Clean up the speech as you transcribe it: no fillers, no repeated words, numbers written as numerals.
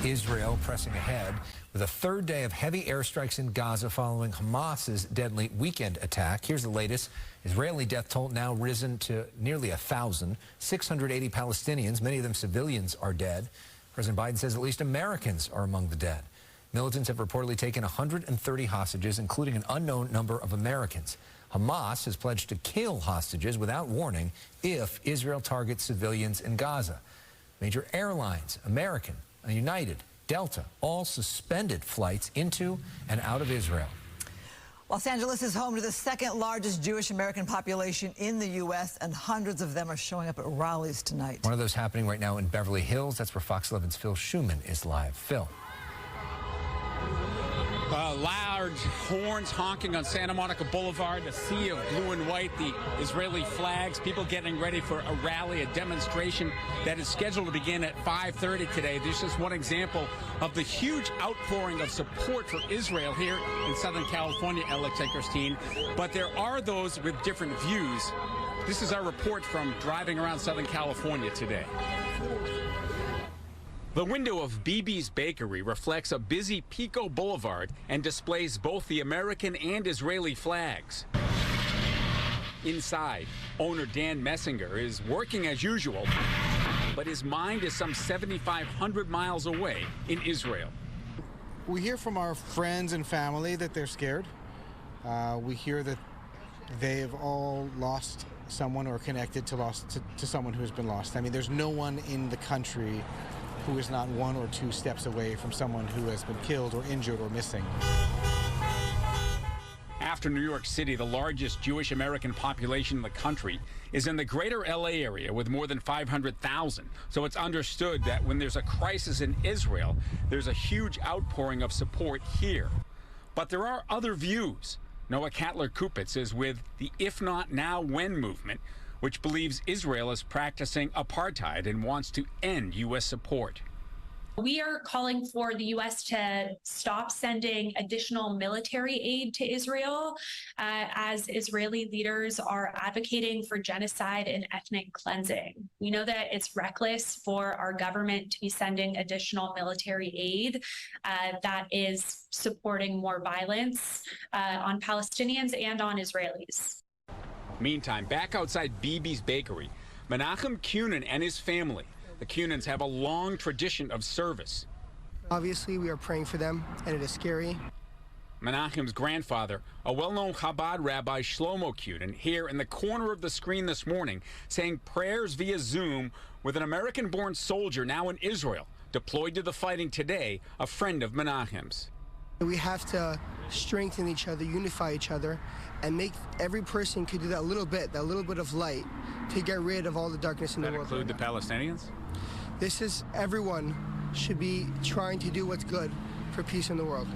Israel pressing ahead with a third day of heavy airstrikes in Gaza following Hamas's deadly weekend attack. Here's the latest. Israeli death toll now risen to nearly 1,000. 680 Palestinians, many of them civilians, are dead. President Biden says at least Americans are among the dead. Militants have reportedly taken 130 hostages, including an unknown number of Americans. Hamas has pledged to kill hostages without warning if Israel targets civilians in Gaza. Major airlines, American, United, Delta, all suspended flights into and out of Israel. Los Angeles is home to the second largest Jewish American population in the U.S., and hundreds of them are showing up at rallies tonight. One of those happening right now in Beverly Hills. That's where Fox 11's Phil Schuman is live. Phil. Large horns honking on Santa Monica Boulevard, a sea of blue and white, the Israeli flags, people getting ready for a rally, a demonstration that is scheduled to begin at 5:30 today. This is one example of the huge outpouring of support for Israel here in Southern California, Alex and Christine. But there are those with different views. This is our report from driving around Southern California today. The window of BB's Bakery reflects a busy Pico Boulevard and displays both the American and Israeli flags. Inside, owner Dan Messinger is working as usual, but his mind is some 7,500 miles away in Israel. We hear from our friends and family that they're scared. We hear that they have all lost someone or connected to someone who has been lost. I mean, there's no one in the country who is not 1 or 2 steps away from someone who has been killed or injured or missing. After New York City, the largest Jewish American population in the country is in the greater LA area with more than 500,000. So it's understood that when there's a crisis in Israel, there's a huge outpouring of support here. But there are other views. Noah Katler-Kupitz is with the If Not Now When movement, which believes Israel is practicing apartheid and wants to end U.S. support. We are calling for the U.S. to stop sending additional military aid to Israel as Israeli leaders are advocating for genocide and ethnic cleansing. We know that it's reckless for our government to be sending additional military aid that is supporting more violence on Palestinians and on Israelis. Meantime, back outside BB's Bakery, Menachem Cunin and his family. The Cunins have a long tradition of service. Obviously, we are praying for them, and it is scary. Menachem's grandfather, a well-known Chabad rabbi, Shlomo Cunin, here in the corner of the screen this morning, saying prayers via Zoom with an American-born soldier now in Israel, deployed to the fighting today, a friend of Menachem's. We have to strengthen each other, unify each other, and make every person could do that little bit of light to get rid of all the darkness in the world. That include the Palestinians? This is everyone should be trying to do what's good for peace in the world.